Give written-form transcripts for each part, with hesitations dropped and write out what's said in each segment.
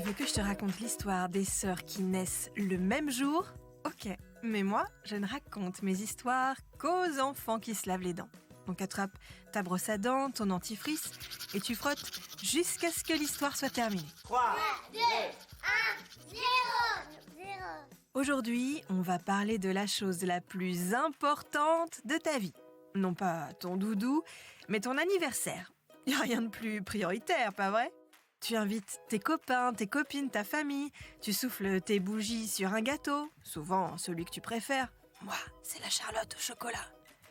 veux que je te raconte l'histoire des sœurs qui naissent le même jour? Ok, mais moi, je ne raconte mes histoires qu'aux enfants qui se lavent les dents. Donc attrape ta brosse à dents, ton dentifrice, et tu frottes jusqu'à ce que l'histoire soit terminée. 3, 2, 1, 0. Aujourd'hui, on va parler de la chose la plus importante de ta vie. Non pas ton doudou, mais ton anniversaire. Y a rien de plus prioritaire, pas vrai? Tu invites tes copains, tes copines, ta famille, tu souffles tes bougies sur un gâteau, souvent celui que tu préfères. Moi, c'est la Charlotte au chocolat.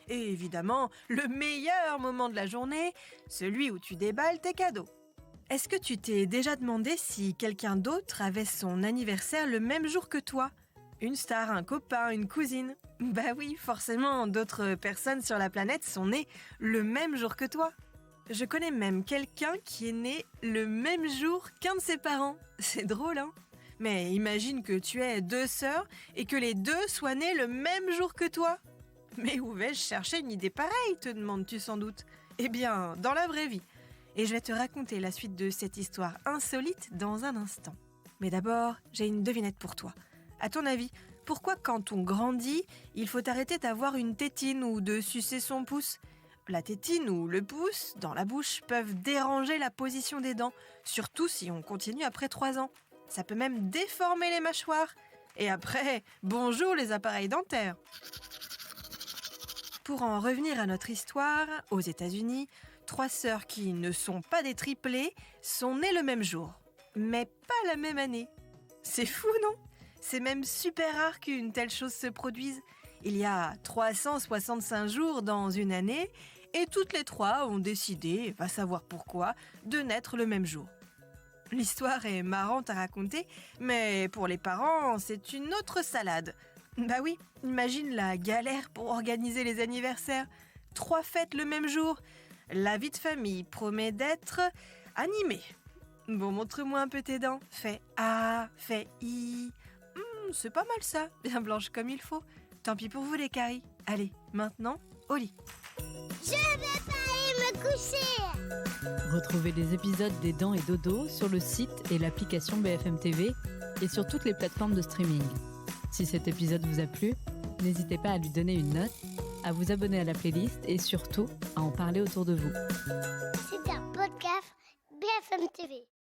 Et évidemment, le meilleur moment de la journée, celui où tu déballes tes cadeaux. Est-ce que tu t'es déjà demandé si quelqu'un d'autre avait son anniversaire le même jour que toi? Une star, un copain, une cousine? Bah oui, forcément, d'autres personnes sur la planète sont nées le même jour que toi. Je connais même quelqu'un qui est né le même jour qu'un de ses parents. C'est drôle, hein? Mais imagine que tu aies 2 sœurs et que les 2 soient nées le même jour que toi. Mais où vais-je chercher une idée pareille, te demandes-tu sans doute? Eh bien, dans la vraie vie. Et je vais te raconter la suite de cette histoire insolite dans un instant. Mais d'abord, j'ai une devinette pour toi. À ton avis, pourquoi quand on grandit, il faut arrêter d'avoir une tétine ou de sucer son pouce? La tétine ou le pouce dans la bouche peuvent déranger la position des dents, surtout si on continue après 3 ans. Ça peut même déformer les mâchoires. Et après, bonjour les appareils dentaires. Pour en revenir à notre histoire, aux États-Unis, 3 sœurs qui ne sont pas des triplés sont nées le même jour, mais pas la même année. C'est fou, non? C'est même super rare qu'une telle chose se produise. Il y a 365 jours dans une année et toutes les 3 ont décidé, va savoir pourquoi, de naître le même jour. L'histoire est marrante à raconter, mais pour les parents, c'est une autre salade. Bah oui, imagine la galère pour organiser les anniversaires. 3 fêtes le même jour. La vie de famille promet d'être animée. Bon, montre-moi un peu tes dents. Fais A, fais I. C'est pas mal ça, bien blanche comme il faut. Tant pis pour vous les caries. Allez, maintenant, au lit. Je vais pas aller me coucher. Retrouvez les épisodes des Dents et Dodo sur le site et l'application BFM TV et sur toutes les plateformes de streaming. Si cet épisode vous a plu, n'hésitez pas à lui donner une note, à vous abonner à la playlist et surtout à en parler autour de vous. C'est un podcast BFM TV.